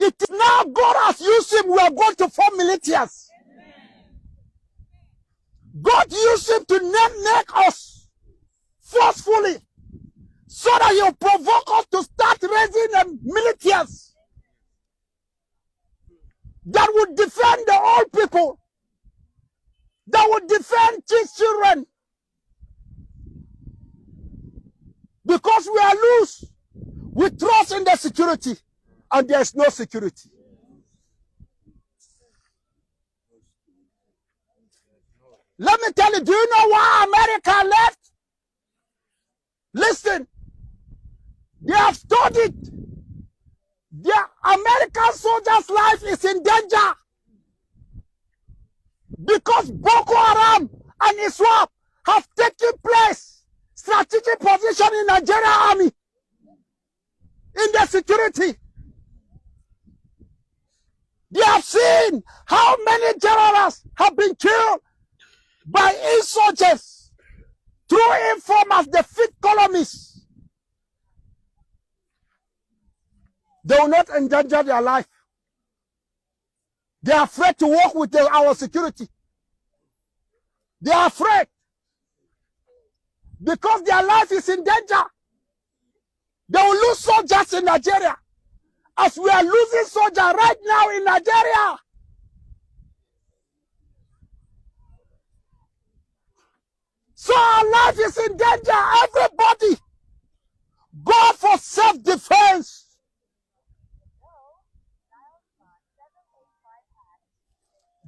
It is now God has used him. We are going to form militias. God used him to neck us forcefully so that he'll provoke us to start raising militias that would defend the old people, that would defend children. Because we are loose. We trust in the security, and there is no security. Let me tell you, do you know why America left? Listen, they have studied. The American soldiers' life is in danger because Boko Haram and ISWAP have taken place, strategic position in Nigerian army, in the security. They have seen how many generals have been killed by insurgents through informers, the fifth columnists. They will not endanger their life. They are afraid to work with our security. They are afraid because their life is in danger. They will lose soldiers in Nigeria, as we are losing soldiers right now in Nigeria. So our life is in danger. Everybody, go for self-defense.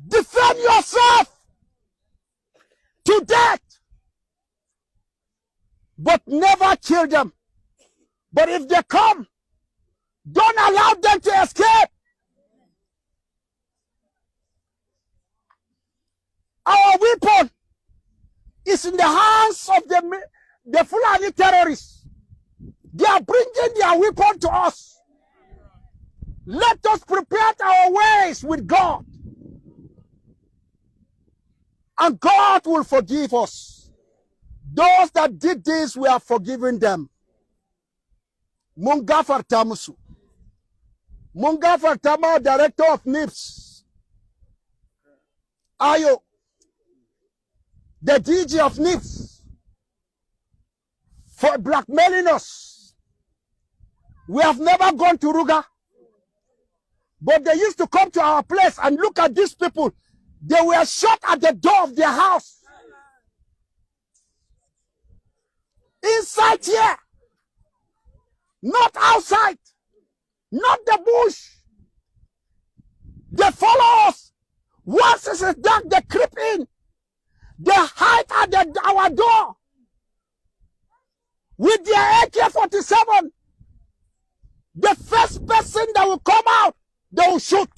Defend yourself to death, but never kill them. But if they come, don't allow them to escape. Our weapon is in the hands of the Fulani terrorists. They are bringing their weapon to us. Let us prepare our ways with God, and God will forgive us. Those that did this, we are forgiving them. Munga Fartamusu. Munga Fartama, director of NIPS. Ayo, the DG of NIPS, for blackmailing us. We have never gone to Ruga, but they used to come to our place and look at these people. They were shot at the door of their house. Inside here. Not outside. Not the bush. They follow us. Once it is dark, they creep in. They hide at our door with their AK-47. The first person that will come out, they will shoot.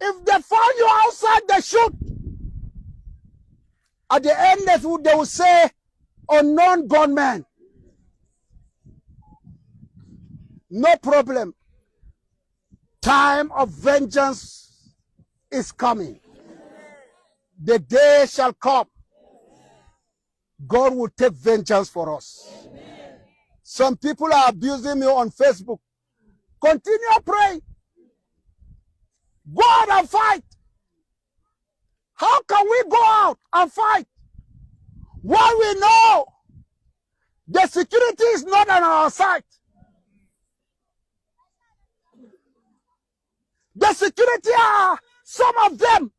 If they find you outside, they shoot. At the end, they will say, unknown gunman. No problem. Time of vengeance is coming. The day shall come. God will take vengeance for us. Some people are abusing me on Facebook. Continue praying. Go out and fight. How can we go out and fight while we know the security is not on our side? The security are, some of them,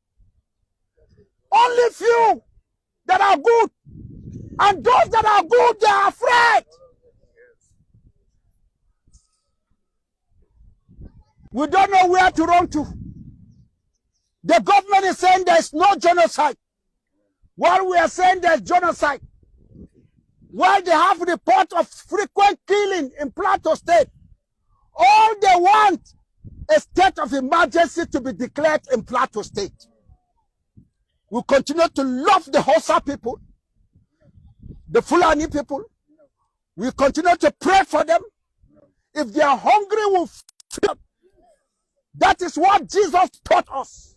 only few that are good. And those that are good, they are afraid. We don't know where to run to. The government is saying there is no genocide, while we are saying there is genocide. While they have reports of frequent killing in Plateau State, all they want a state of emergency to be declared in Plateau State. We continue to love the Hausa people, the Fulani people. We continue to pray for them. If they are hungry, we'll feed them. That is what Jesus taught us.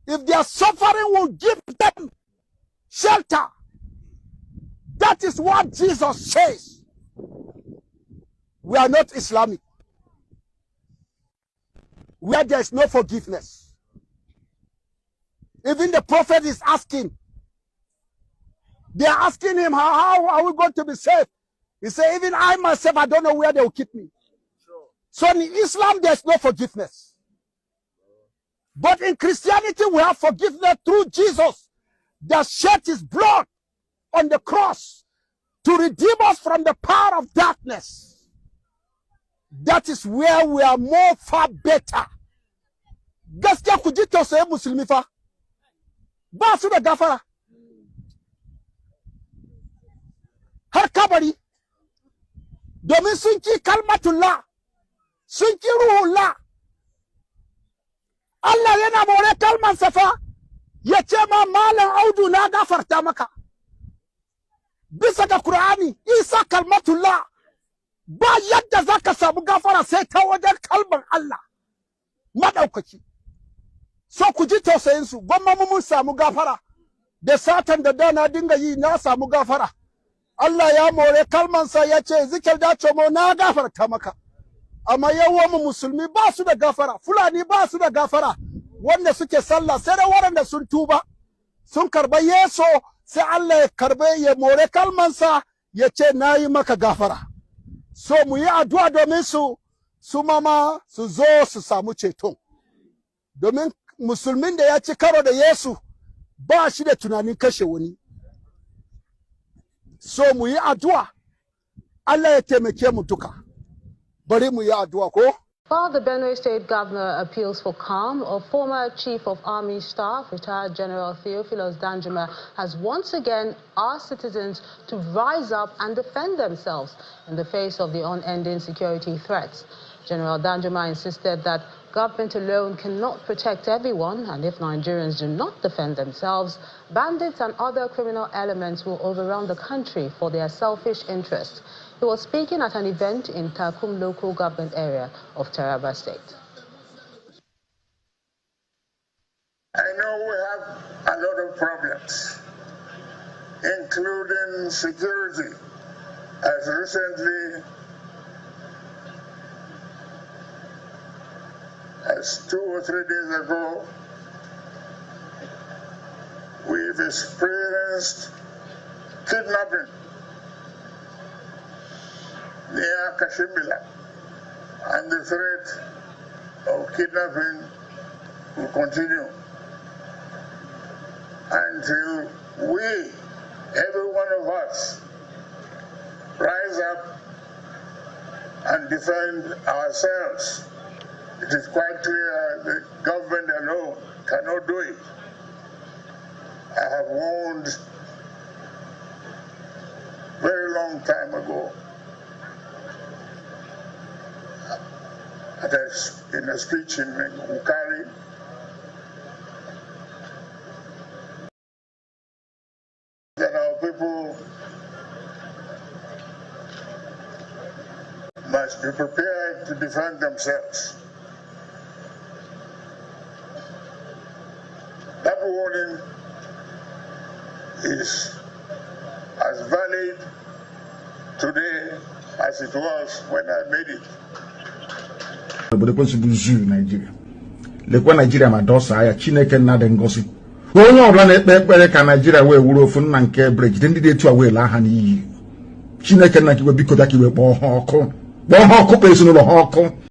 If they are suffering, we'll give them shelter. That is what Jesus says. We are not Islamic. where there is no forgiveness. Even the prophet is asking. They are asking him, how are we going to be saved? He said, even I myself, I don't know where they will keep me. So in Islam, there's no forgiveness. But in Christianity, we have forgiveness through Jesus that shed his blood on the cross to redeem us from the power of darkness. That is where we are more far better. Gaskiya ku ji tausayin musulmi fa ba su da gafara har kabari domin sun ki kalmatullah sun ki ruhullah. Allah yana more kalman safa ya ce ma malam Audu na gafarta maka bisa ga Qur'ani. Isa kalmatullah ba yadda zaka samu gafara sai ta wajen kalman Allah madaukaki. So ku ji tausayin su, gwamma mun samu gafara da satan da dana dinga yi na samu gafara. Allah ya more kalmansa ya ce zikir da mo na gafarta maka. Amma yawan mu musulmi ba su da gafara, Fulani ba su da gafara, wanda suke sallah sai da waɗanda sun tuba sun karba Yesu sai Allah ya karbe ya more kalmansa ya ce na yi maka gafara. So mu yi addu'a domin su mama su zo su samu ceton. Domin musulmin da ya ci karo da Yesu ba shi da tunanin kashe wani. So mu yi addu'a Allah ya taimake mu duka. Bari mu yi addu'a ko? While the Benue State Governor appeals for calm, a former Chief of Army Staff, retired General Theophilus Danjuma, has once again asked citizens to rise up and defend themselves in the face of the unending security threats. General Danjuma insisted that government alone cannot protect everyone, and if Nigerians do not defend themselves, bandits and other criminal elements will overrun the country for their selfish interests. He was speaking at an event in Takum local government area of Taraba State. I know we have a lot of problems, including security. As recently as 2 or 3 days ago, we've experienced kidnapping near Kashimila, and the threat of kidnapping will continue until we, every one of us, rise up and defend ourselves. It is quite clear the government alone cannot do it. I have warned very long time ago in a speech in Ukari that our people must be prepared to defend themselves. That warning is as valid today as it was when I made it. Lekwa Nigeria ma dosa ya Chineke nna de ngosi onye ọbụla na-ekpe ekpere ka Nigeria wee wuru ofu nna nke bridge ndị dị etu a wee la ha n'iyi Chineke nna kiwe biko da kiwe kpọọ ha ọkụ kpọọ ha ọkụ kpọ ezinụlọ ha ọkụ